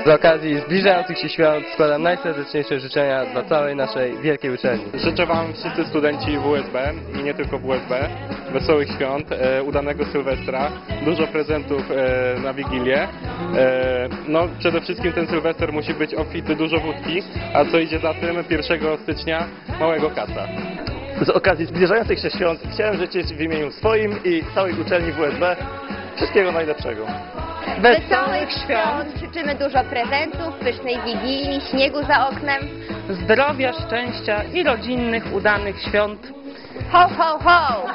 Z okazji zbliżających się świąt składam najserdeczniejsze życzenia dla całej naszej wielkiej uczelni. Życzę Wam wszyscy studenci WSB i nie tylko WSB wesołych świąt, udanego Sylwestra, dużo prezentów na Wigilię. No przede wszystkim ten Sylwester musi być obfity, dużo wódki, a co idzie za tym 1 stycznia małego kaca. Z okazji zbliżających się świąt chciałem życzyć w imieniu swoim i całej uczelni WSB wszystkiego najlepszego. Wesołych świąt! Życzymy dużo prezentów, pysznej wigilii, śniegu za oknem. Zdrowia, szczęścia i rodzinnych, udanych świąt. Ho, ho, ho!